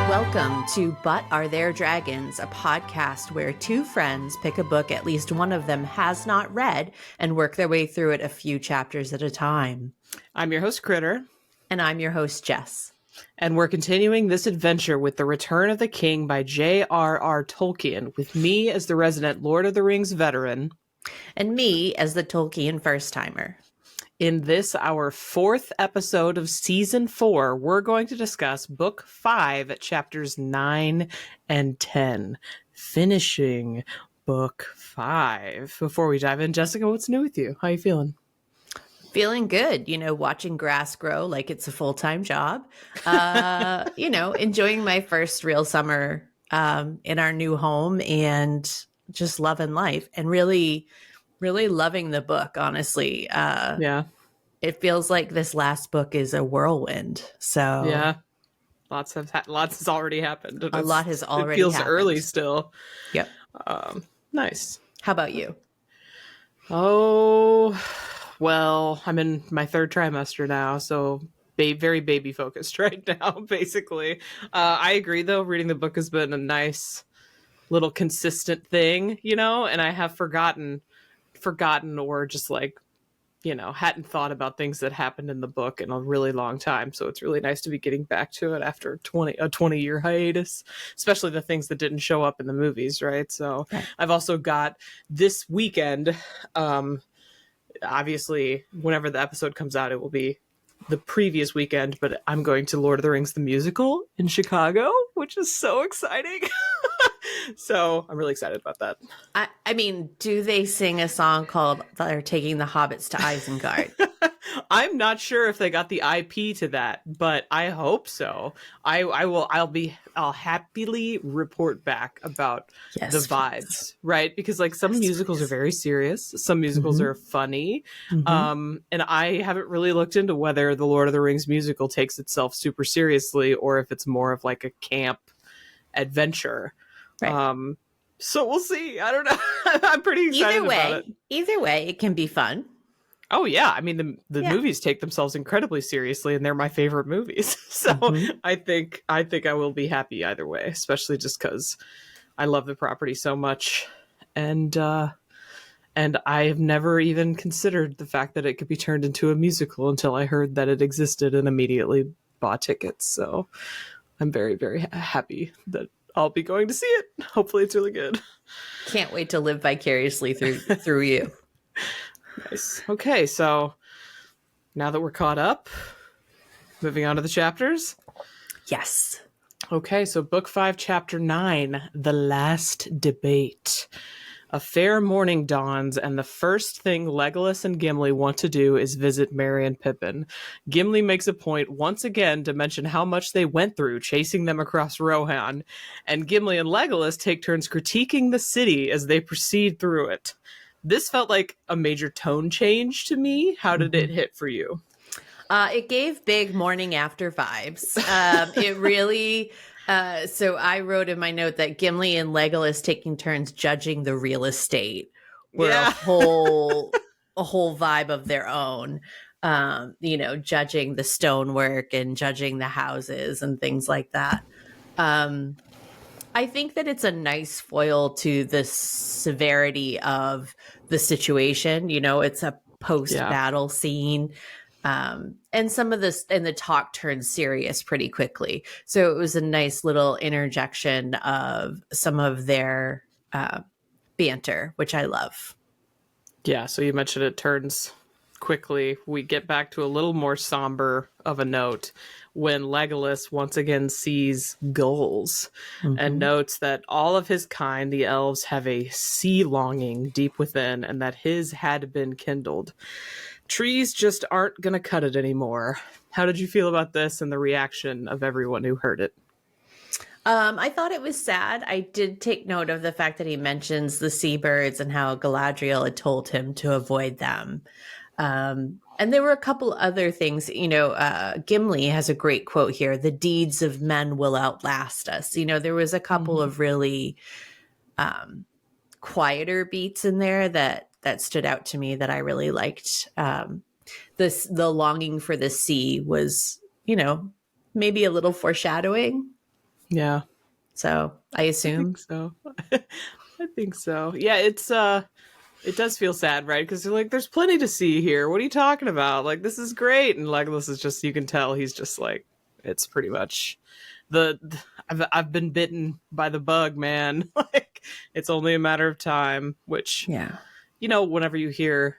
Welcome to But Are There Dragons, a podcast where two friends pick a book at least one of them has not read and work their way through it a few chapters at a time. I'm your host, Kritter. And I'm your host, Jess. And we're continuing this adventure with The Return of the King by J.R.R. Tolkien, with me as the resident Lord of the Rings veteran. And me as the Tolkien first-timer. In this, our fourth episode of Season 4, we're going to discuss Book 5, Chapters 9 and 10. Finishing Book 5. Before we dive in, Jessica, what's new with you? How are you feeling? Feeling good, watching grass grow like it's a full-time job. Enjoying my first real summer in our new home and just loving life and really loving the book, honestly. Yeah. It feels like this last book is a whirlwind. So yeah, lots has already happened. A lot has already It feels happened. early still. Yep. Nice. How about you? Oh, well, I'm in my third trimester now, so very baby focused right now, basically. I agree, though. Reading the book has been a nice little consistent thing, and I have forgotten or just hadn't thought about things that happened in the book in a really long time. So it's really nice to be getting back to it after a 20-year hiatus, especially the things that didn't show up in the movies, right? So right. I've also got this weekend, obviously, whenever the episode comes out, it will be the previous weekend, but I'm going to Lord of the Rings the Musical in Chicago, which is so exciting. So I'm really excited about that. I mean, do they sing a song called "They're Taking the Hobbits to Isengard"? I'm not sure if they got the IP to that, but I hope so. I'll happily report back about the vibes, please. Right? Because some musicals are very serious. Some musicals are funny. And I haven't really looked into whether the Lord of the Rings musical takes itself super seriously or if it's more of like a camp adventure. Right. So we'll see. I don't know. I'm pretty excited about it. Either way, it can be fun. Oh yeah, I mean the movies take themselves incredibly seriously, and they're my favorite movies. So I think I will be happy either way, especially just because I love the property so much, and I have never even considered the fact that it could be turned into a musical until I heard that it existed and immediately bought tickets. So I'm very, very happy that I'll be going to see it. Hopefully it's really good. Can't wait to live vicariously through you. Nice. Okay, so now that we're caught up, moving on to the chapters. Yes. Okay, so Book 5, Chapter 9, The Last Debate. A fair morning dawns, and the first thing Legolas and Gimli want to do is visit Merry and Pippin. Gimli makes a point once again to mention how much they went through chasing them across Rohan, and Gimli and Legolas take turns critiquing the city as they proceed through it. This felt like a major tone change to me. How did it hit for you? It gave big morning after vibes. It really... So I wrote in my note that Gimli and Legolas taking turns judging the real estate were a whole vibe of their own. Judging the stonework and judging the houses and things like that. I think that it's a nice foil to the severity of the situation. It's a post-battle scene. And some of this and the talk turned serious pretty quickly. So it was a nice little interjection of some of their banter, which I love. Yeah. So you mentioned it turns quickly. We get back to a little more somber of a note when Legolas once again sees gulls and notes that all of his kind, the elves, have a sea longing deep within and that his had been kindled. Trees just aren't going to cut it anymore. How did you feel about this and the reaction of everyone who heard it? I thought it was sad. I did take note of the fact that he mentions the seabirds and how Galadriel had told him to avoid them. And there were a couple other things, Gimli has a great quote here. The deeds of men will outlast us. There was a couple of really quieter beats in there that stood out to me that I really liked. the longing for the sea was, maybe a little foreshadowing. Yeah. So I assume. I think so. Yeah, it does feel sad, right? Because you're like, there's plenty to see here. What are you talking about? Like, this is great. And Legolas is just, you can tell he's just like, it's pretty much I've been bitten by the bug, man. Like, it's only a matter of time, which, Yeah. Whenever you hear,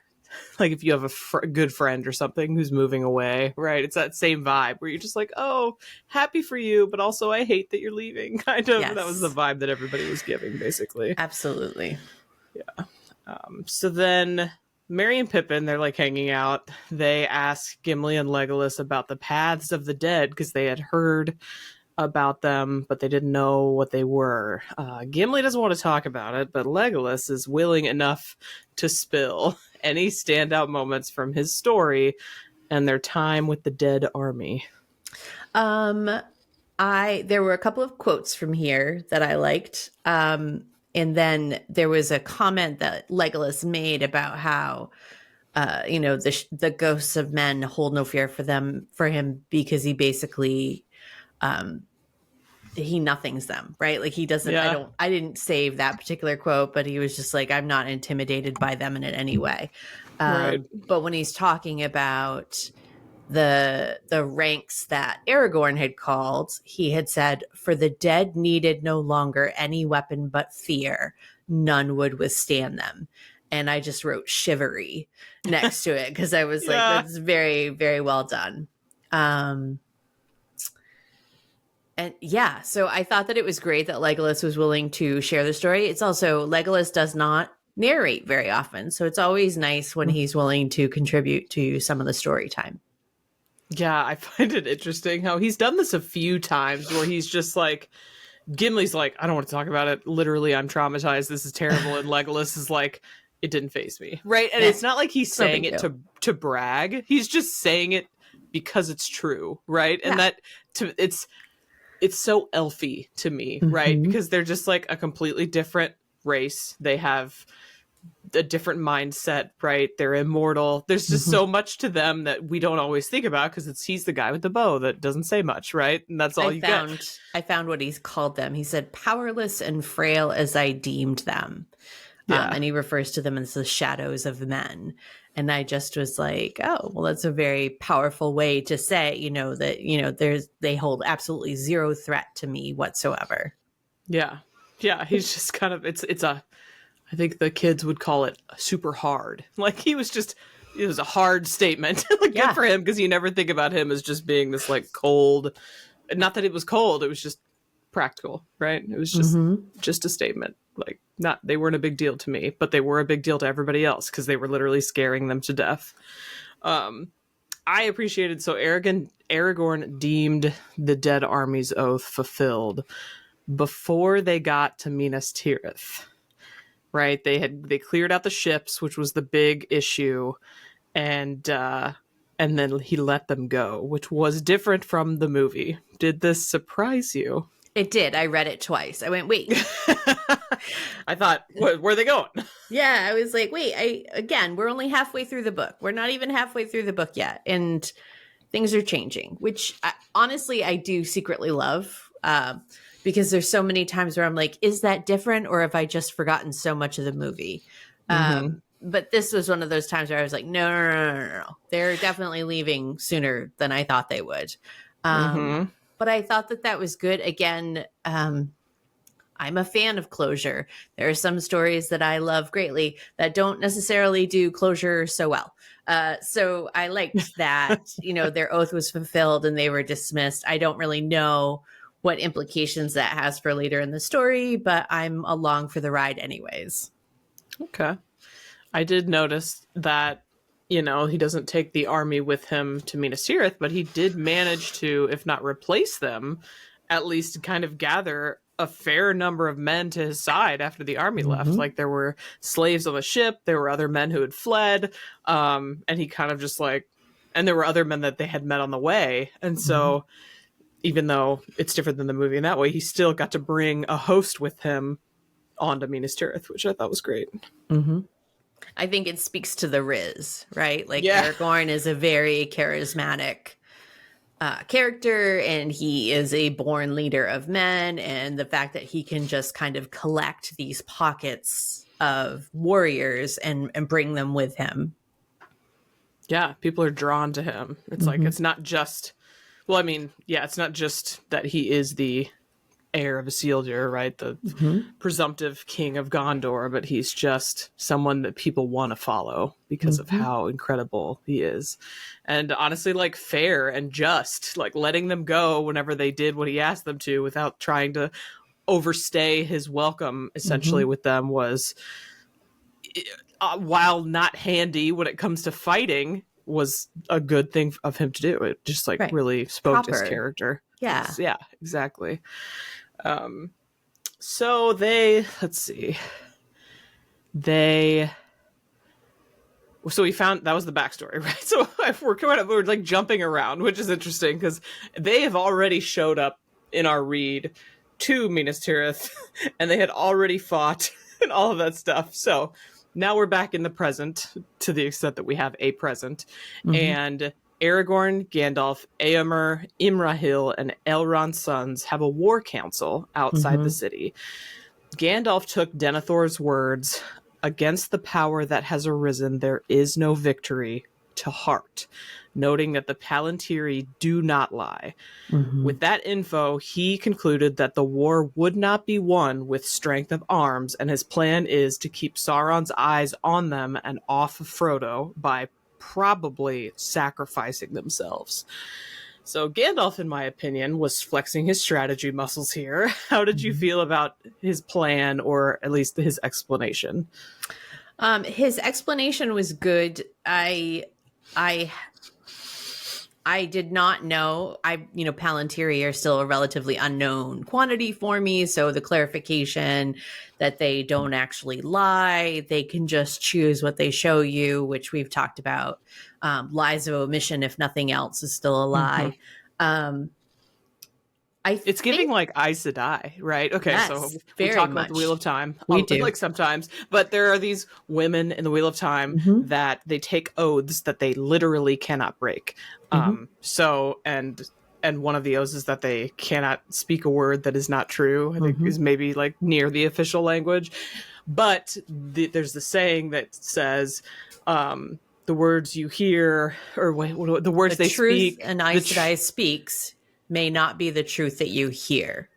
like, if you have a good friend or something who's moving away, right? It's that same vibe where you're just like, oh, happy for you, but also I hate that you're leaving, kind of. Yes. That was the vibe that everybody was giving, basically. Absolutely. Yeah. So then Merry and Pippin, they're like hanging out. They ask Gimli and Legolas about the paths of the dead because they had heard about them, but they didn't know what they were. Gimli doesn't want to talk about it, but Legolas is willing enough to spill any standout moments from his story and their time with the dead army. There were a couple of quotes from here that I liked. And then there was a comment that Legolas made about how, the ghosts of men hold no fear for him because he basically, he nothings them, right? Like he doesn't, Yeah. I didn't save that particular quote, but he was just like, I'm not intimidated by them in any way. Right. But when he's talking about the ranks that Aragorn had called, he had said, for the dead needed no longer any weapon but fear. None would withstand them. And I just wrote shivery next to it because I was like, that's very, very well done. And yeah, so I thought that it was great that Legolas was willing to share the story. It's also, Legolas does not narrate very often. So it's always nice when he's willing to contribute to some of the story time. Yeah, I find it interesting how he's done this a few times where he's just like, Gimli's like, I don't want to talk about it. Literally, I'm traumatized. This is terrible. And Legolas is like, it didn't faze me. Right. And it's not like he's saying it to brag. He's just saying it because it's true. Right. And it's so elfy to me. Right. Because they're just like a completely different race. They have a different mindset, right? They're immortal. There's just so much to them that we don't always think about because he's the guy with the bow that doesn't say much, right? And that's all get. I found what he's called them. He said, powerless and frail as I deemed them. Yeah. And he refers to them as the shadows of men. And I just was like, oh, well, that's a very powerful way to say, that, they hold absolutely zero threat to me whatsoever. Yeah. Yeah. He's just kind of, I think the kids would call it super hard. Like it was a hard statement. Good for him because you never think about him as just being this like cold. Not that it was cold, it was just practical, right? It was just a statement. Like they weren't a big deal to me, but they were a big deal to everybody else because they were literally scaring them to death. I appreciated Aragorn deemed the dead army's oath fulfilled before they got to Minas Tirith. Right, they cleared out the ships, which was the big issue, and then he let them go, which was different from the movie. Did this surprise you? It did. I read it twice. I went, wait. I thought, where are they going? Yeah, I was like, wait. We're only halfway through the book. We're not even halfway through the book yet, and things are changing, which honestly I do secretly love. Because there's so many times where I'm like, is that different? Or have I just forgotten so much of the movie? But this was one of those times where I was like, no. They're definitely leaving sooner than I thought they would. But I thought that was good. Again, I'm a fan of closure. There are some stories that I love greatly that don't necessarily do closure so well. So I liked that, their oath was fulfilled and they were dismissed. I don't really know what implications that has for later in the story, but I'm along for the ride anyways. Okay. I did notice that, he doesn't take the army with him to Minas Tirith, but he did manage to, if not replace them, at least kind of gather a fair number of men to his side after the army left. Like there were slaves on the ship, there were other men who had fled, and he kind of just and there were other men that they had met on the way. And so even though it's different than the movie in that way, he still got to bring a host with him onto Minas Tirith, which I thought was great. I think it speaks to the Riz, right? Like Yeah. Aragorn is a very charismatic character, and he is a born leader of men, and the fact that he can just kind of collect these pockets of warriors and bring them with him. Yeah, people are drawn to him. It's like, it's not just, well, I mean, yeah, it's not just that he is the heir of Isildur, right? The presumptive king of Gondor, but he's just someone that people want to follow because of how incredible he is. And honestly, like, fair and just, like, letting them go whenever they did what he asked them to without trying to overstay his welcome, essentially, with them was, while not handy when it comes to fighting, was a good thing of him to do. It just, like, really spoke to his character. Yeah. Yeah, exactly. So they, let's see. So we found, that was the backstory, right? So we're like jumping around, which is interesting because they have already showed up in our read to Minas Tirith and they had already fought and all of that stuff. So now we're back in the present to the extent that we have a present. And Aragorn, Gandalf, Éomer, Imrahil, and Elrond's sons have a war council outside the city. Gandalf took Denethor's words, "Against the power that has arisen, there is no victory," to heart, noting that the Palantiri do not lie. With that info, he concluded that the war would not be won with strength of arms, and his plan is to keep Sauron's eyes on them and off of Frodo by probably sacrificing themselves. So Gandalf, in my opinion, was flexing his strategy muscles here. How did you feel about his plan, or at least his explanation? His explanation was good. I did not know. Palantiri are still a relatively unknown quantity for me. So the clarification that they don't actually lie, they can just choose what they show you, which we've talked about. Lies of omission, if nothing else, is still a lie. It's giving like Aes Sedai, right? Okay, yes, so we talk about the Wheel of Time. We do. Like sometimes, but there are these women in the Wheel of Time that they take oaths that they literally cannot break. So, and one of the oaths is that they cannot speak a word that is not true. I think is maybe like near the official language. But there's the saying that says, the words you hear, or the words they speak, and Aes Sedai speaks, may not be the truth that you hear.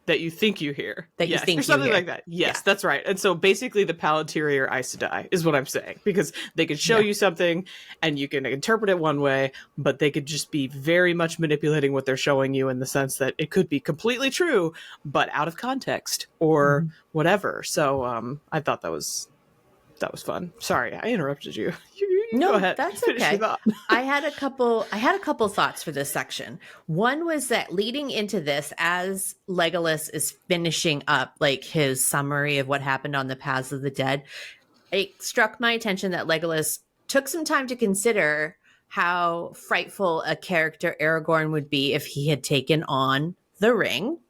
That you think you hear. That you think or something like that. Yes, that's right. And so basically the Palantiri are Aes Sedai is what I'm saying. Because they could show you something and you can interpret it one way, but they could just be very much manipulating what they're showing you in the sense that it could be completely true, but out of context or whatever. So I thought that was fun. Sorry, I interrupted you. No, go ahead. That's okay. I had a couple thoughts for this section. One was that leading into this, as Legolas is finishing up like his summary of what happened on the Paths of the Dead, it struck my attention that Legolas took some time to consider how frightful a character Aragorn would be if he had taken on the ring.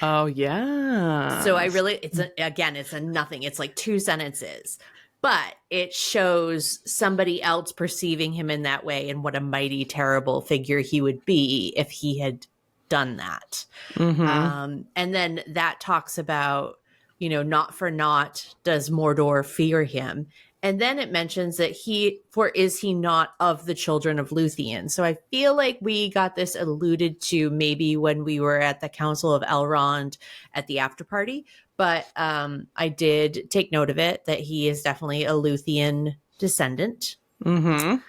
Oh yeah. So it's a nothing. It's like 2 sentences. But it shows somebody else perceiving him in that way and what a mighty, terrible figure he would be if he had done that. And then that talks about, not for naught does Mordor fear him. And then it mentions that is he not of the children of Luthien? So I feel like we got this alluded to maybe when we were at the Council of Elrond at the after party. But I did take note of it, that he is definitely a Luthien descendant. So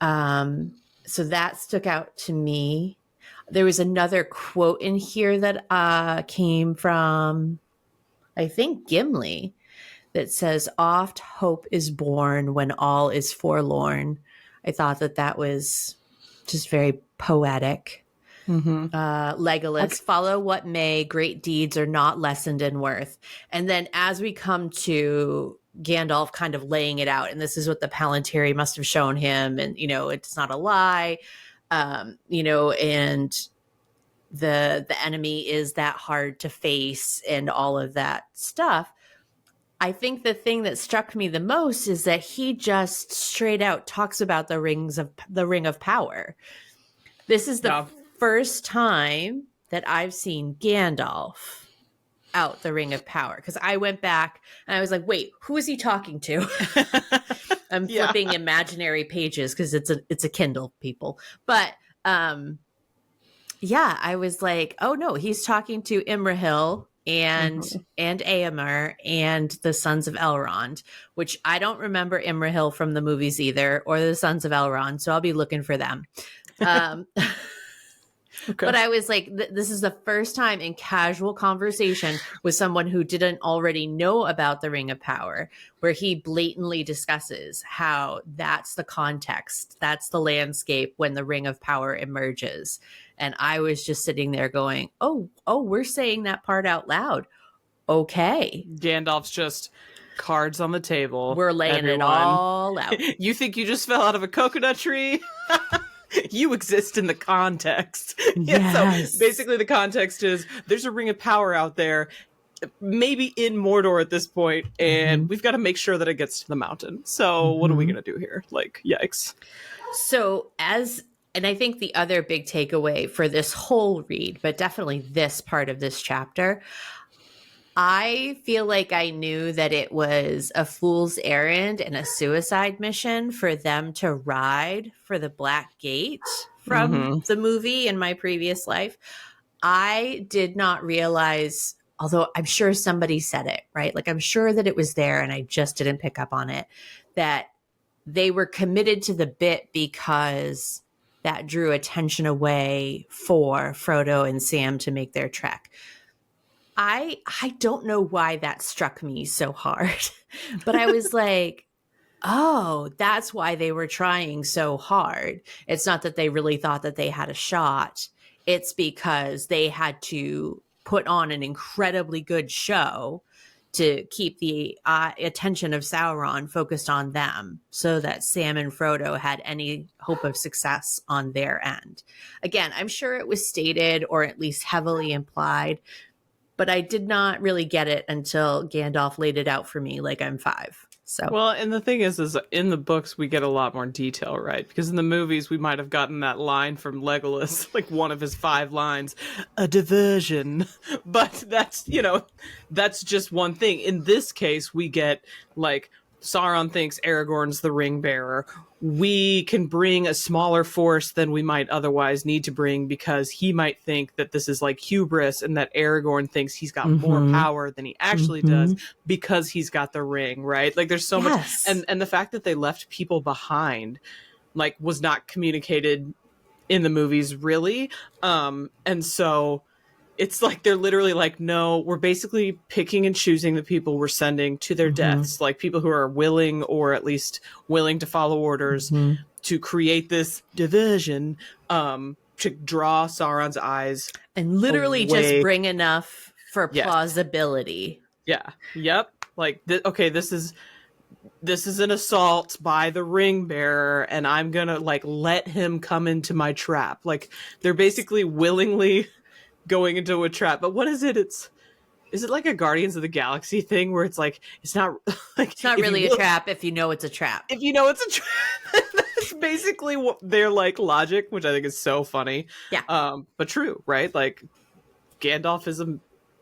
that stuck out to me. There was another quote in here that came from, I think, Gimli, that says, "Oft hope is born when all is forlorn." I thought that was just very poetic. Legolas, follow what may, great deeds are not lessened in worth. And then as we come to Gandalf kind of laying it out, and this is what the Palantiri must have shown him, and it's not a lie, and the enemy is that hard to face and all of that stuff. I think the thing that struck me the most is that he just straight out talks about the Ring of Power. This is the first time that I've seen Gandalf out the Ring of Power, because I went back and I was like, wait, who is he talking to? I'm flipping imaginary pages because it's a Kindle, people. But yeah, I was like, oh no, he's talking to Imrahil and Éomer and the Sons of Elrond, which I don't remember Imrahil from the movies either, or the Sons of Elrond, so I'll be looking for them. Okay. But I was like, this is the first time in casual conversation with someone who didn't already know about the Ring of Power, where he blatantly discusses how that's the context, that's the landscape when the Ring of Power emerges. And I was just sitting there going, oh, we're saying that part out loud. Okay. Gandalf's just cards on the table. We're laying it all out. You think you just fell out of a coconut tree? You exist in the context. Yes. So basically the context is there's a Ring of Power out there, maybe in Mordor at this point, and we've got to make sure that it gets to the mountain. So what are we going to do here? Like, yikes. So and I think the other big takeaway for this whole read, but definitely this part of this chapter, I feel like I knew that it was a fool's errand and a suicide mission for them to ride for the Black Gate from the movie in my previous life. I did not realize, although I'm sure somebody said it, right? Like, I'm sure that it was there and I just didn't pick up on it, that they were committed to the bit because that drew attention away for Frodo and Sam to make their trek. I don't know why that struck me so hard, but I was like, oh, that's why they were trying so hard. It's not that they really thought that they had a shot. It's because they had to put on an incredibly good show to keep the attention of Sauron focused on them so that Sam and Frodo had any hope of success on their end. Again, I'm sure it was stated or at least heavily implied, but I did not really get it until Gandalf laid it out for me like I'm 5. So well, and the thing is in the books we get a lot more detail, right? Because in the movies we might have gotten that line from Legolas, like one of his 5 lines, a diversion. But that's, that's just one thing. In this case, we get like Sauron thinks Aragorn's the ring bearer. We can bring a smaller force than we might otherwise need to bring because he might think that this is like hubris and that Aragorn thinks he's got more power than he actually does because he's got the ring, right? Like there's so much. And the fact that they left people behind, like, was not communicated in the movies really. And so it's like they're literally like, no, we're basically picking and choosing the people we're sending to their deaths, like people who are willing or at least willing to follow orders to create this diversion to draw Sauron's eyes and literally away. Just bring enough for plausibility. Yeah. Yep. Like, this is an assault by the ring bearer and I'm gonna like let him come into my trap. Like they're basically willingly going into a trap. But what is it? Is it like a Guardians of the Galaxy thing where it's like it's not like it's not really a trap if you know it's a trap. If you know it's a trap, that's basically what their like logic, which I think is so funny. Yeah. But true, right? Like Gandalf is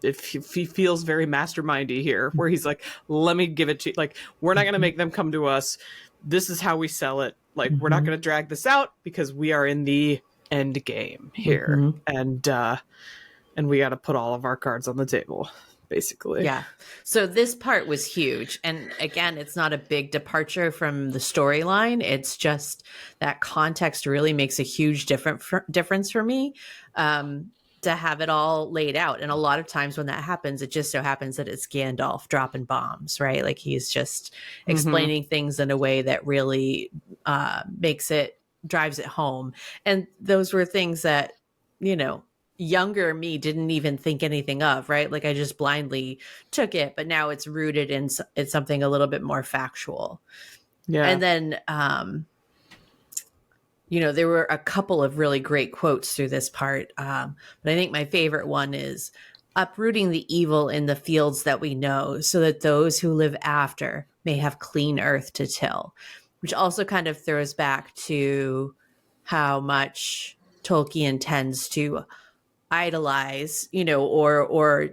if he feels very mastermindy here, where he's like, let me give it to you. Like, we're not gonna make them come to us. This is how we sell it. Like, we're not gonna drag this out because we are in the end game here, and we got to put all of our cards on the table, basically. Yeah. So this part was huge, and again, it's not a big departure from the storyline. It's just that context really makes a huge difference for me, to have it all laid out. And a lot of times when that happens, it just so happens that it's Gandalf dropping bombs, right? Like he's just explaining things in a way that really drives it home. And those were things that, younger me didn't even think anything of, right? Like I just blindly took it, but now it's rooted in something a little bit more factual. Yeah. And then, there were a couple of really great quotes through this part. But I think my favorite one is, uprooting the evil in the fields that we know so that those who live after may have clean earth to till, which also kind of throws back to how much Tolkien tends to idolize, or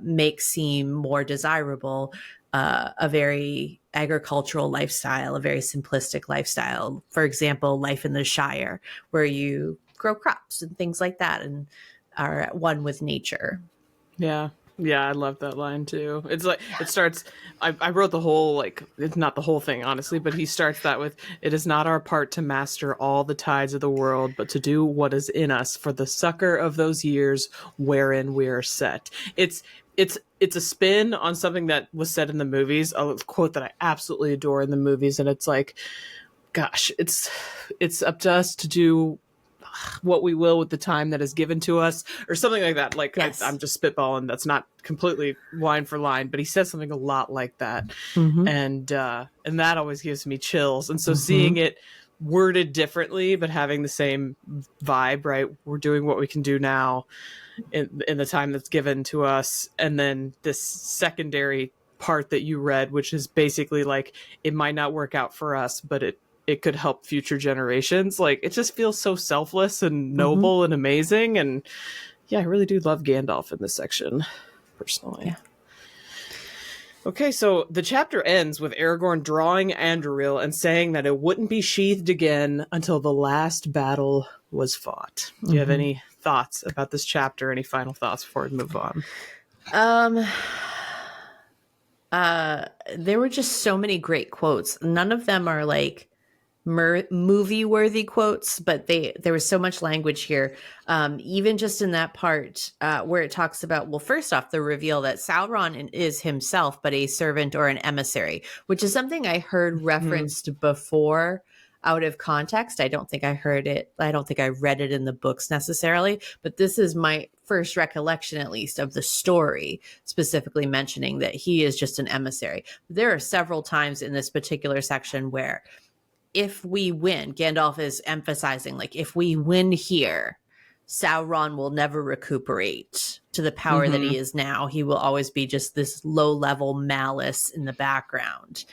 make seem more desirable a very agricultural lifestyle, a very simplistic lifestyle. For example, life in the Shire, where you grow crops and things like that and are at one with nature. Yeah. Yeah, I love that line too. It's like, it starts, I wrote the whole, like, it's not the whole thing, honestly, but he starts that with, "It is not our part to master all the tides of the world, but to do what is in us for the succor of those years wherein we are set." It's a spin on something that was said in the movies, a quote that I absolutely adore in the movies, and it's like, gosh, it's up to us to do what we will with the time that is given to us, or something like that. Like, yes. I'm just spitballing. That's not completely line for line, but he says something a lot like that. Mm-hmm. And that always gives me chills. And so seeing it worded differently, but having the same vibe, right? We're doing what we can do now in the time that's given to us. And then this secondary part that you read, which is basically like, it might not work out for us, but it could help future generations. Like, it just feels so selfless and noble and amazing. And yeah, I really do love Gandalf in this section, personally. Yeah. Okay, so the chapter ends with Aragorn drawing Anduril and saying that it wouldn't be sheathed again until the last battle was fought. Do you have any thoughts about this chapter? Any final thoughts before we move on? There were just so many great quotes. None of them are like movie-worthy quotes, but there was so much language here. Even just in that part where it talks about, well, first off, the reveal that Sauron is himself but a servant or an emissary, which is something I heard referenced before out of context. I don't think I heard it. I don't think I read it in the books necessarily, but this is my first recollection, at least, of the story specifically mentioning that he is just an emissary. There are several times in this particular section where if we win, Gandalf is emphasizing, like, if we win here, Sauron will never recuperate to the power that he is now. He will always be just this low-level malice in the background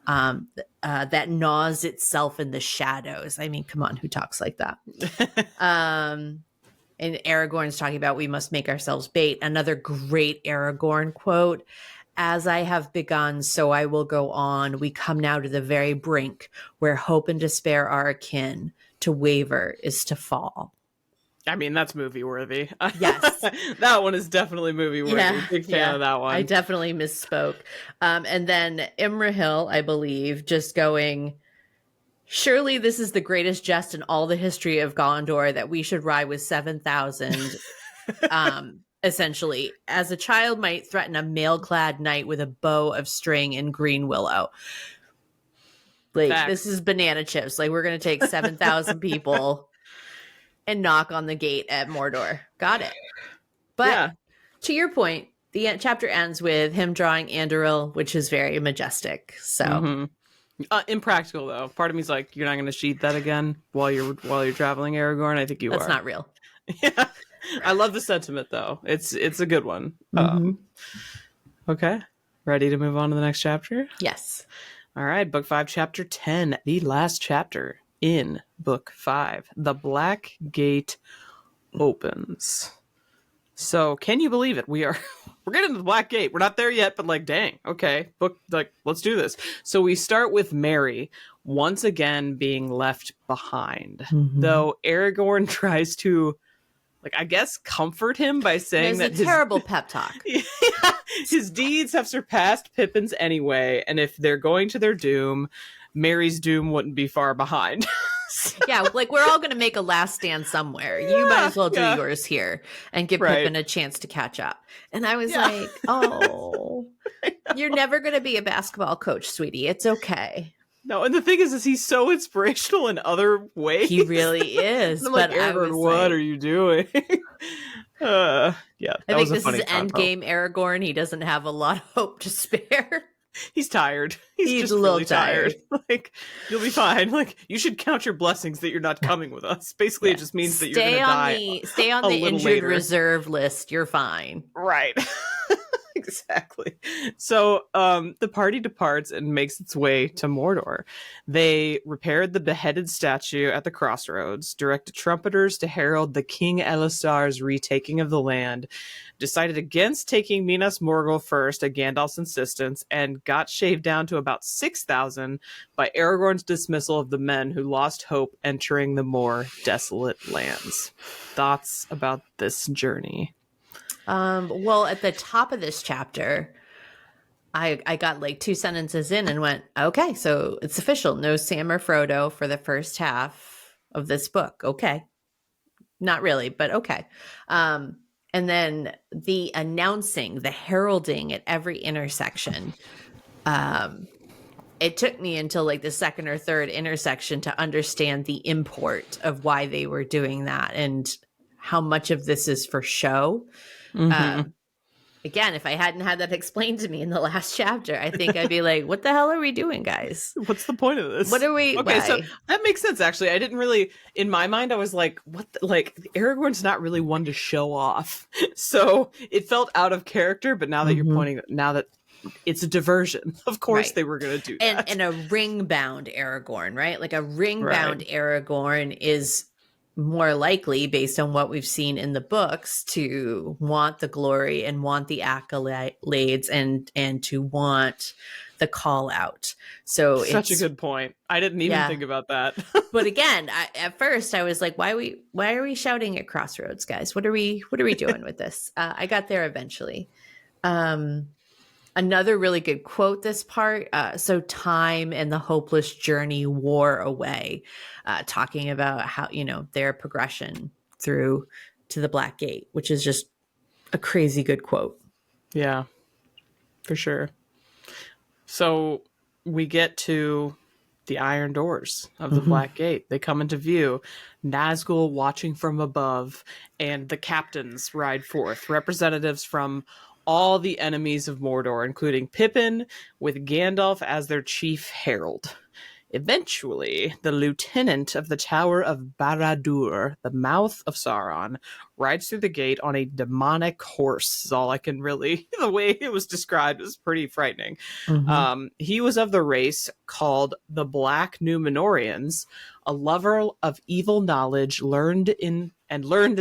that gnaws itself in the shadows. I mean, come on, who talks like that? And Aragorn's talking about, we must make ourselves bait. Another great Aragorn quote: "As I have begun, so I will go on. We come now to the very brink where hope and despair are akin. To waver is to fall." I mean, that's movie worthy. Yes. That one is definitely movie worthy. Yeah, big fan of that one. I definitely misspoke. And then Imrahil, I believe, just going, "Surely this is the greatest jest in all the history of Gondor, that we should ride with 7,000 essentially, as a child might threaten a mail-clad knight with a bow of string in green willow." Like, facts. This is banana chips. Like, we're going to take 7,000 people and knock on the gate at Mordor. Got it. But to your point, the chapter ends with him drawing Anduril, which is very majestic. So impractical, though. Part of me's like, you're not going to sheath that again while you're traveling, Aragorn. I think you are. That's not real. Yeah. I love the sentiment, though. It's a good one. Okay. Ready to move on to the next chapter? Yes. All right. Book 5, Chapter 10. The last chapter in Book 5. The Black Gate opens. So, can you believe it? We're getting to the Black Gate. We're not there yet, but like, dang. Okay. Book, like, let's do this. So we start with Merry once again being left behind. Though Aragorn tries to, like, I guess, comfort him by saying that his terrible pep talk. His deeds have surpassed Pippin's anyway, and if they're going to their doom, Merry's doom wouldn't be far behind. Yeah, like, we're all going to make a last stand somewhere. You might as well do yours here and give Pippin a chance to catch up. And I was like, oh, you're never going to be a basketball coach, sweetie. It's okay. No, and the thing is he's so inspirational in other ways. He really is. I'm like, Aragorn, what are you doing? I think this is endgame Aragorn. He doesn't have a lot of hope to spare. He's tired. He's just a little really tired. Like, you'll be fine. Like, you should count your blessings that you're not coming with us. Basically, it just means that you're going to die. Stay on a the little injured later. reserve list. You're fine. Right. Exactly. So the party departs and makes its way to Mordor. They repaired the beheaded statue at the crossroads, directed trumpeters to herald the King Elisar's retaking of the land, decided against taking Minas Morgul first at Gandalf's insistence, and got shaved down to about 6,000 by Aragorn's dismissal of the men who lost hope entering the more desolate lands. Thoughts about this journey? Well, at the top of this chapter, I got like 2 sentences in and went, okay, so it's official. No Sam or Frodo for the first half of this book. Okay. Not really, but okay. And then the announcing, the heralding at every intersection. It took me until like the second or third intersection to understand the import of why they were doing that and how much of this is for show. Again, if I hadn't had that explained to me in the last chapter, I think I'd be like, what the hell are we doing, guys? What's the point of this? What are we? Okay, why? so that makes sense, actually. I didn't really, in my mind, I was like, what? Like, Aragorn's not really one to show off. So it felt out of character, but now that you're pointing, now that it's a diversion, of course they were going to do that. And a ring-bound Aragorn, right? Like a ring-bound Aragorn is more likely, based on what we've seen in the books, to want the glory and want the accolades and to want the call out. So such a good point. I didn't even think about that. But again, at first I was like, why are we shouting at crossroads, guys? What are we doing with this? I got there eventually. Another really good quote this part. So time and the hopeless journey wore away, talking about how, their progression through to the Black Gate, which is just a crazy good quote. Yeah, for sure. So we get to the iron doors of the Black Gate. They come into view. Nazgul watching from above, and the captains ride forth, representatives from all the enemies of Mordor, including Pippin, with Gandalf as their chief herald. Eventually, the lieutenant of the Tower of Barad-dûr, the mouth of Sauron, rides through the gate on a demonic horse, is all I can really... The way it was described was pretty frightening. He was of the race called the Black Númenóreans, a lover of evil knowledge, learned in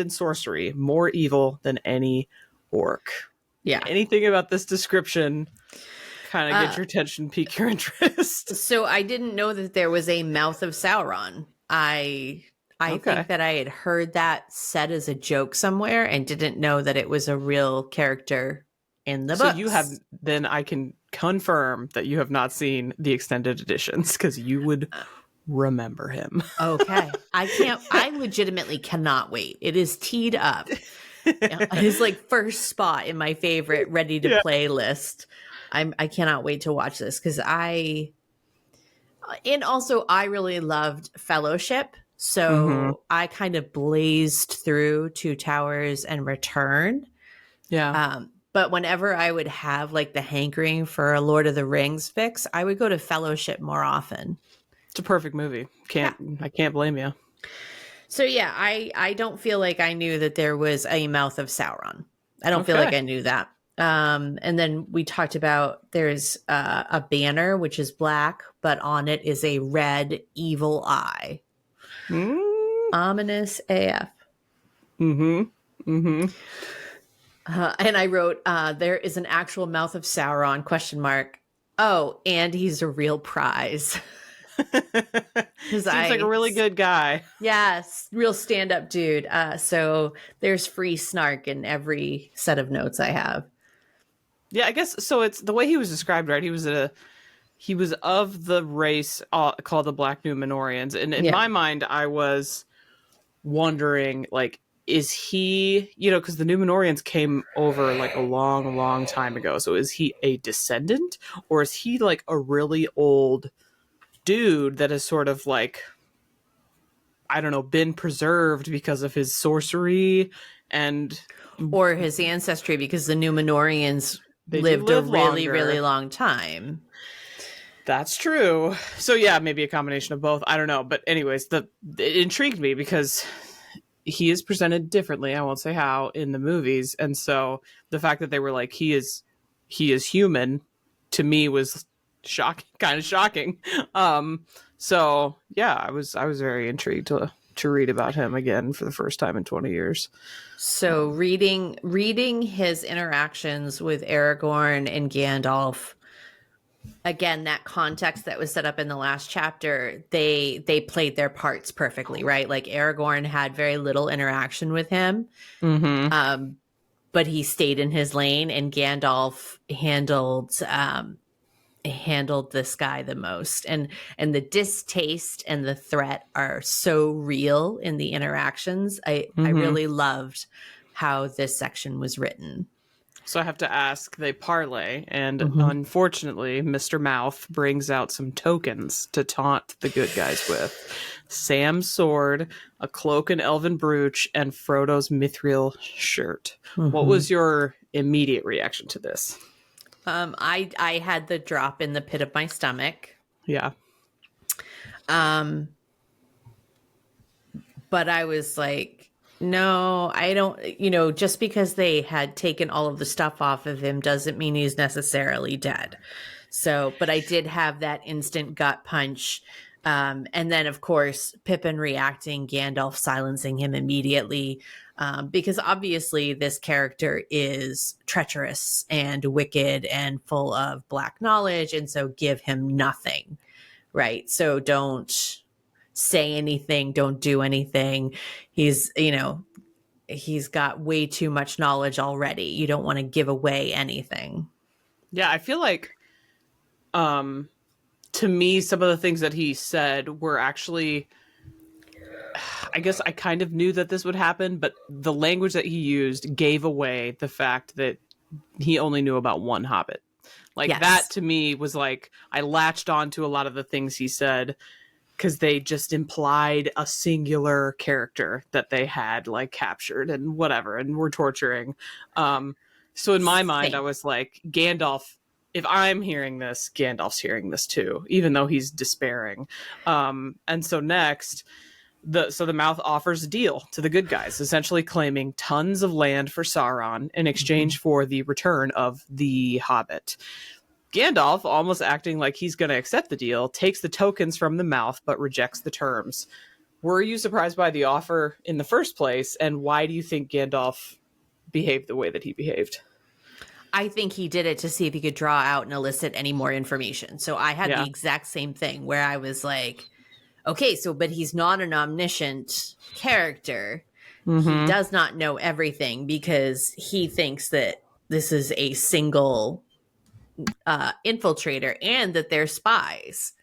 sorcery, more evil than any orc. Yeah. Anything about this description kind of get your attention, pique your interest? So I didn't know that there was a mouth of Sauron. I think that I had heard that said as a joke somewhere and didn't know that it was a real character in the books. So you have, then I can confirm that you have not seen the extended editions because you would remember him. Okay. I legitimately cannot wait. It is teed up. His like first spot in my favorite ready to play list. I cannot wait to watch this because I really loved Fellowship. So I kind of blazed through Two Towers and Return. Yeah. But whenever I would have like the hankering for a Lord of the Rings fix, I would go to Fellowship more often. It's a perfect movie. I can't blame you. So yeah, I don't feel like I knew that there was a mouth of Sauron. I don't feel like I knew that. And then we talked about there's a banner, which is black, but on it is a red evil eye. Ominous AF. And I wrote, there is an actual mouth of Sauron, ? Oh, and he's a real prize. Seems like a really good guy. Yes, real stand-up dude. So there's free snark in every set of notes I have. Yeah, I guess so. It's the way he was described, right? He was of the race called the Black Númenóreans, and in my mind, I was wondering, like, is he, because the Númenóreans came over like a long, long time ago. So is he a descendant, or is he like a really old dude that is sort of like, I don't know, been preserved because of his sorcery or his ancestry, because the Númenóreans They do lived a live really, longer. really long time. That's true. So yeah, maybe a combination of both. I don't know. But anyways, it intrigued me because he is presented differently. I won't say how in the movies. And so the fact that they were like, he is human, to me was kind of shocking. So yeah, I was very intrigued to read about him again for the first time in 20 years. So reading his interactions with Aragorn and Gandalf, again, that context that was set up in the last chapter, they played their parts perfectly, right? Like Aragorn had very little interaction with him, but he stayed in his lane, and Gandalf handled this guy the most, and the distaste and the threat are so real in the interactions. I really loved how this section was written. So I have to ask, they parlay, and unfortunately, Mr. Mouth brings out some tokens to taunt the good guys with. Sam's sword, a cloak and elven brooch, and Frodo's mithril shirt. What was your immediate reaction to this? I had the drop in the pit of my stomach. Yeah. But I was like, no, I don't, just because they had taken all of the stuff off of him doesn't mean he's necessarily dead. So, but I did have that instant gut punch. And then, of course, Pippin reacting, Gandalf silencing him immediately, because obviously this character is treacherous and wicked and full of black knowledge. And so give him nothing, right? So don't say anything, don't do anything. He's got way too much knowledge already. You don't want to give away anything. Yeah, I feel like to me, some of the things that he said were actually, I guess I kind of knew that this would happen, but the language that he used gave away the fact that he only knew about one hobbit. Like, yes. That to me was like, I latched on to a lot of the things he said because they just implied a singular character that they had like captured and whatever, and were torturing. So in my mind, I was like, Gandalf, if I'm hearing this, Gandalf's hearing this too, even though he's despairing. And so next, the Mouth offers a deal to the good guys, essentially claiming tons of land for Sauron in exchange for the return of the Hobbit. Gandalf, almost acting like he's going to accept the deal, takes the tokens from the Mouth, but rejects the terms. Were you surprised by the offer in the first place? And why do you think Gandalf behaved the way that he behaved? I think he did it to see if he could draw out and elicit any more information. So I had the exact same thing where I was like, okay, but he's not an omniscient character. He does not know everything because he thinks that this is a single infiltrator and that they're spies.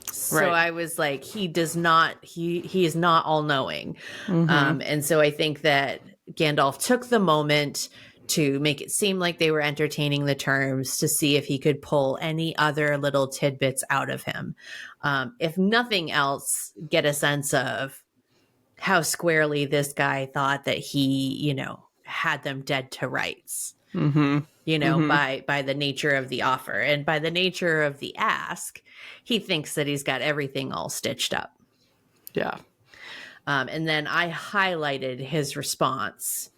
So I was like, he is not all knowing. And so I think that Gandalf took the moment to make it seem like they were entertaining the terms, to see if he could pull any other little tidbits out of him. If nothing else, get a sense of how squarely this guy thought that he, had them dead to rights, by the nature of the offer and by the nature of the ask. He thinks that he's got everything all stitched up. Yeah. And then I highlighted his response,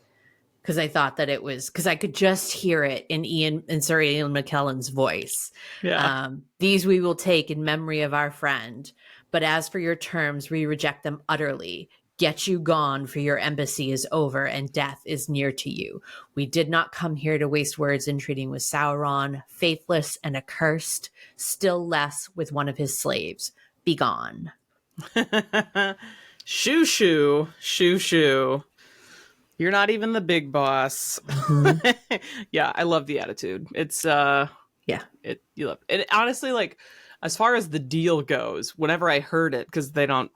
because I thought that it was, because I could just hear it in Ian McKellen's voice. Yeah. These we will take in memory of our friend, but as for your terms, we reject them utterly. Get you gone, for your embassy is over and death is near to you. We did not come here to waste words in treating with Sauron, faithless and accursed, still less with one of his slaves. Be gone. Shoo shoo, shoo shoo. You're not even the big boss. Yeah, I love the attitude. It's you love it. Honestly, like, as far as the deal goes, whenever I heard it, because they don't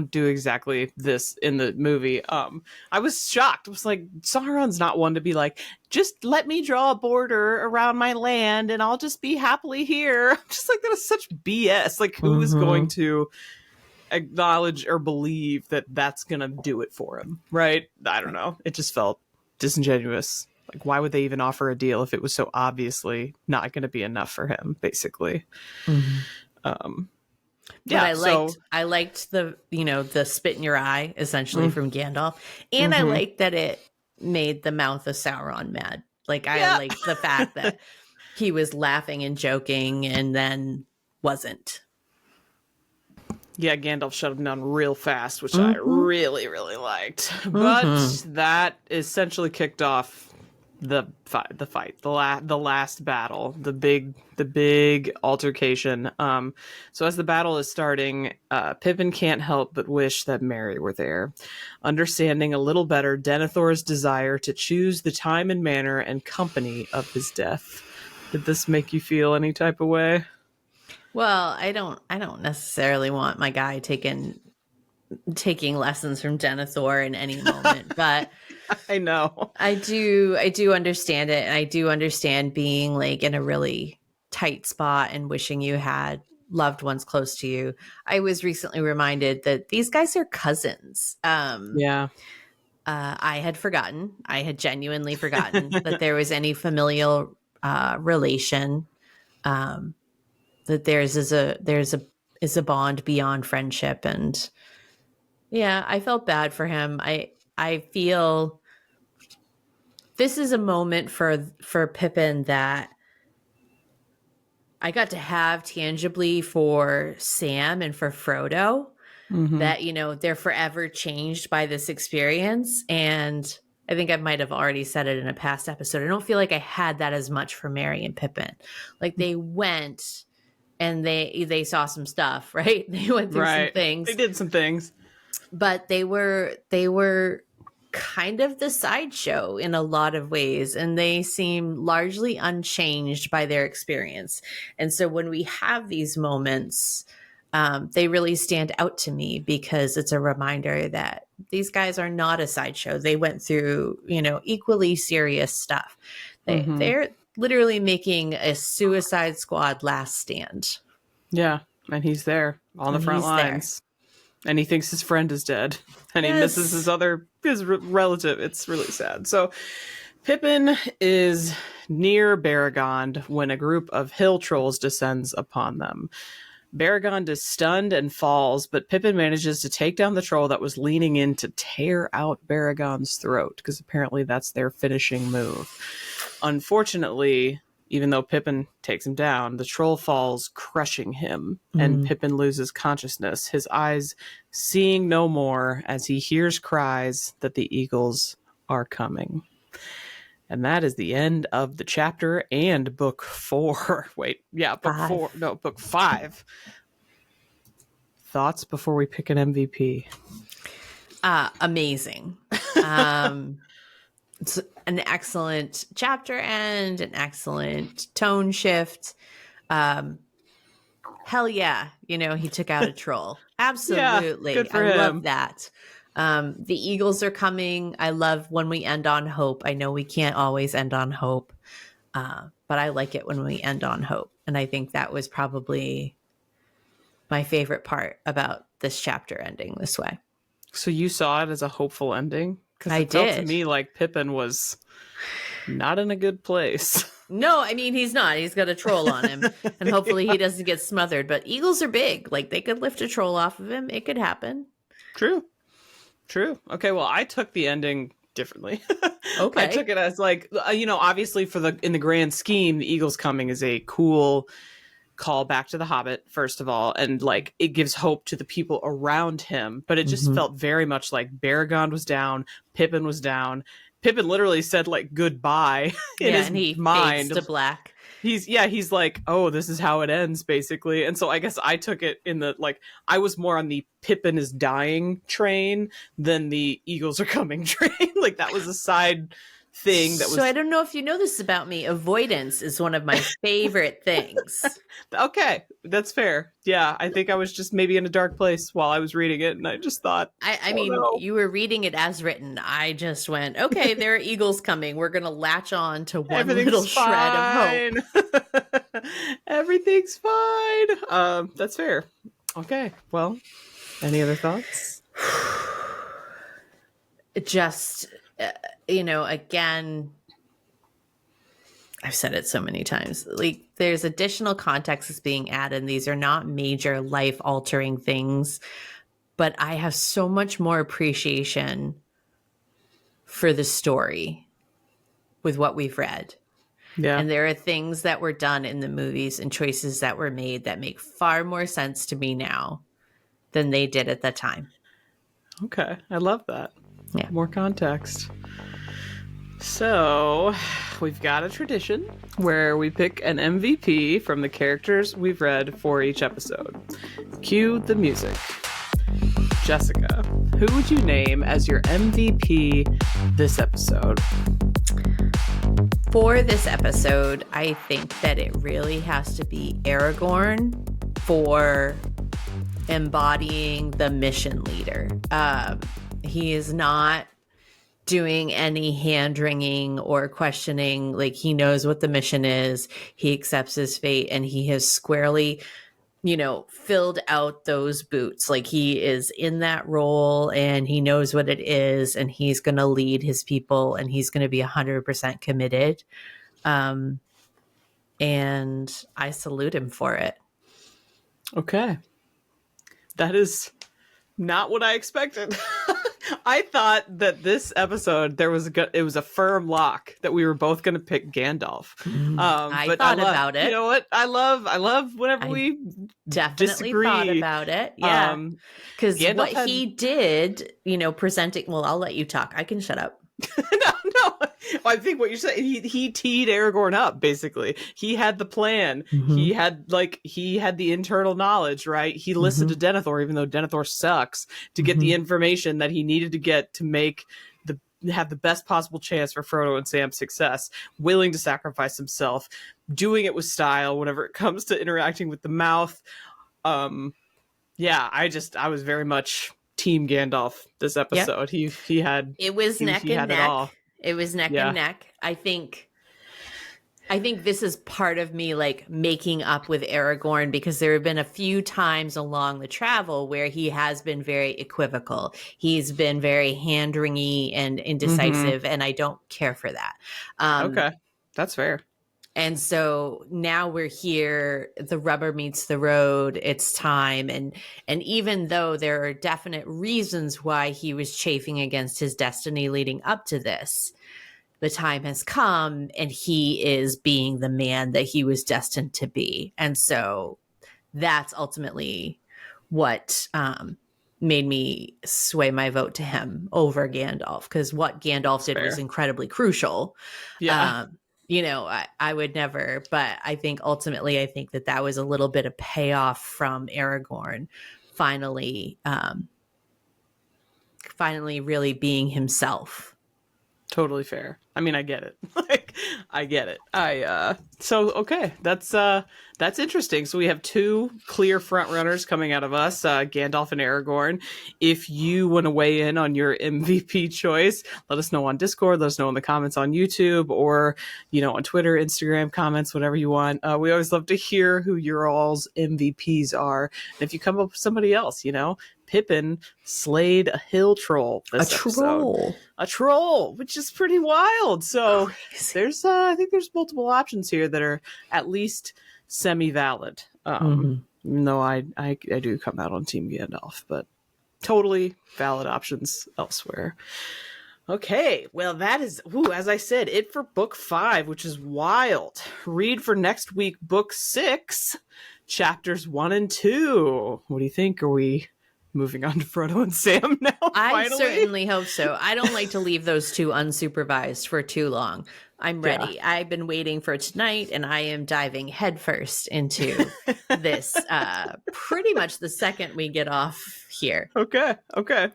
do exactly this in the movie, I was shocked. I was like, Sauron's not one to be like, just let me draw a border around my land and I'll just be happily here. I'm just like, that is such BS. Like, who is going to acknowledge or believe that that's gonna do it for him, right? I don't know, it just felt disingenuous. Like, why would they even offer a deal if it was so obviously not going to be enough for him, basically? But I liked the, the spit in your eye, essentially, from Gandalf. And I liked that it made the mouth of Sauron mad. Like, I liked the fact that he was laughing and joking and then wasn't. Yeah, Gandalf shut him down real fast, which I really, really liked. But that essentially kicked off the fight, the last battle, the big altercation. So as the battle is starting, Pippin can't help but wish that Merry were there, understanding a little better Denethor's desire to choose the time and manner and company of his death. Did this make you feel any type of way? Well, I don't necessarily want my guy taking lessons from Denethor in any moment, but I know. I do understand it, and I do understand being like in a really tight spot and wishing you had loved ones close to you. I was recently reminded that these guys are cousins. Yeah. I had genuinely forgotten that there was any familial relation. That there's a bond beyond friendship, and yeah, I felt bad for him. I feel this is a moment for Pippin that I got to have tangibly for Sam and for Frodo, that they're forever changed by this experience. And I think I might have already said it in a past episode. I don't feel like I had that as much for Merry and Pippin. Like, they went and they saw some stuff, right? They went through some things. They did some things. But they were kind of the sideshow in a lot of ways, and they seem largely unchanged by their experience. And so when we have these moments, they really stand out to me because it's a reminder that these guys are not a sideshow. They went through, equally serious stuff. They're literally making a Suicide Squad last stand. Yeah, and he's there on the front lines. And he thinks his friend is dead. And he misses his relative. It's really sad. So Pippin is near Baragond when a group of hill trolls descends upon them. Baragond is stunned and falls, but Pippin manages to take down the troll that was leaning in to tear out Baragond's throat, because apparently that's their finishing move. Unfortunately, even though Pippin takes him down, the troll falls, crushing him, and Pippin loses consciousness, his eyes seeing no more as he hears cries that the eagles are coming. And that is the end of the chapter and book 4. Book 5. Thoughts before we pick an MVP? Amazing. It's an excellent chapter end, an excellent tone shift. Hell yeah. He took out a troll. Absolutely. Yeah, good for him. Love that. The eagles are coming. I love when we end on hope. I know we can't always end on hope, but I like it when we end on hope. And I think that was probably my favorite part about this chapter ending this way. So you saw it as a hopeful ending? Because it felt to me like Pippin was not in a good place. No, I mean, he's not. He's got a troll on him. And hopefully he doesn't get smothered. But eagles are big. Like, they could lift a troll off of him. It could happen. True. Okay, well, I took the ending differently. Okay. I took it as like, obviously in the grand scheme, the eagles coming is a cool call back to the Hobbit, first of all, and like it gives hope to the people around him, but it just felt very much like Baragond was down, Pippin was down. Pippin literally said like goodbye in his and he mind fades to black. He's like, oh, this is how it ends, basically. And so I guess I took it in the, like, I was more on the Pippin is dying train than the eagles are coming train. Like, that was a side thing that was. So I don't know if you know this about me. Avoidance is one of my favorite things. Okay, that's fair. Yeah, I think I was just maybe in a dark place while I was reading it, and I just thought. I mean, you were reading it as written. I just went, okay, there are eagles coming. We're going to latch on to one little shred of hope. Everything's fine. That's fair. Okay, well, any other thoughts? Just, again, I've said it so many times. Like, there's additional context that's being added. These are not major life-altering things, but I have so much more appreciation for the story with what we've read. Yeah. And there are things that were done in the movies and choices that were made that make far more sense to me now than they did at the time. Okay. I love that. Yeah. More context. So, we've got a tradition where we pick an MVP from the characters we've read for each episode. Cue the music. Jessica, who would you name as your MVP this episode? For this episode, I think that it really has to be Aragorn for embodying the mission leader. He is not doing any hand-wringing or questioning. Like, he knows what the mission is. He accepts his fate, and he has squarely, filled out those boots. Like, he is in that role, and he knows what it is, and he's going to lead his people, and he's going to be 100% committed. And I salute him for it. Okay. That is not what I expected. I thought that this episode it was a firm lock that we were both going to pick Gandalf. I thought about it. You know what? I love whenever we definitely disagree. Thought about it. Yeah, because what he did, presenting. Well, I'll let you talk. I can shut up. No. I think what you're saying, he teed Aragorn up, basically. He had the plan. Mm-hmm. He had the internal knowledge, right? He listened to Denethor, even though Denethor sucks, to get the information that he needed to get to have the best possible chance for Frodo and Sam's success, willing to sacrifice himself, doing it with style whenever it comes to interacting with the mouth. Yeah, I was very much Team Gandalf this episode. Yep. He had it was neck and neck. It was neck and neck. I think this is part of me like making up with Aragorn, because there have been a few times along the travel where he has been very equivocal. He's been very hand-wringy and indecisive, and I don't care for that. Okay, that's fair. And so now we're here, the rubber meets the road, it's time. And even though there are definite reasons why he was chafing against his destiny leading up to this, the time has come and he is being the man that he was destined to be. And so that's ultimately what made me sway my vote to him over Gandalf, because what Gandalf did was incredibly crucial. Yeah. I would never, but I think ultimately, that was a little bit of payoff from Aragorn finally really being himself. Totally fair. I mean, I get it. I get it. Okay. That's interesting. So we have two clear front runners coming out of us, Gandalf and Aragorn. If you want to weigh in on your MVP choice, let us know on Discord, let us know in the comments on YouTube, or, on Twitter, Instagram, comments, whatever you want. We always love to hear who your all's MVPs are. And if you come up with somebody else, Pippin slayed a hill troll this episode. A troll, which is pretty wild. So I think there's multiple options here that are at least semi-valid. Even though I do come out on Team Gandalf, but totally valid options elsewhere. Okay, well, that is, as I said, it for book 5, which is wild. Read for next week, book 6, chapters 1 and 2. What do you think? Are we moving on to Frodo and Sam now? I certainly hope so. I don't like to leave those two unsupervised for too long. I'm ready. Yeah. I've been waiting for tonight, and I am diving headfirst into this pretty much the second we get off here. Okay.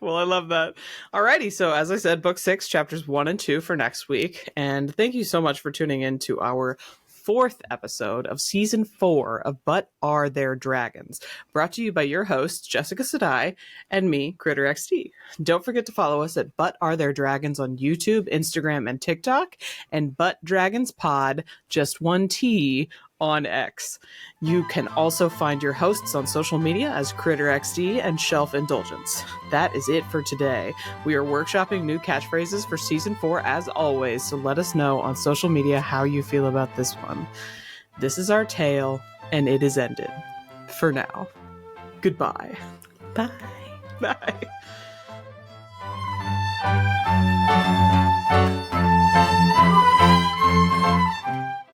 Well, I love that. Alrighty. So as I said, book 6, chapters 1 and 2 for next week. And thank you so much for tuning in to our 4th episode of season 4 of But Are There Dragons, brought to you by your hosts Jessica Sadai and me, Kritter XD. Don't forget to follow us at But Are There Dragons on YouTube, Instagram, and TikTok, and But Dragons Pod, just one T, on X. You can also find your hosts on social media as CritterXD and Shelf Indulgence. That is it for today. We are workshopping new catchphrases for Season 4 as always, so let us know on social media how you feel about this one. This is our tale, and it is ended. For now. Goodbye. Bye. Bye.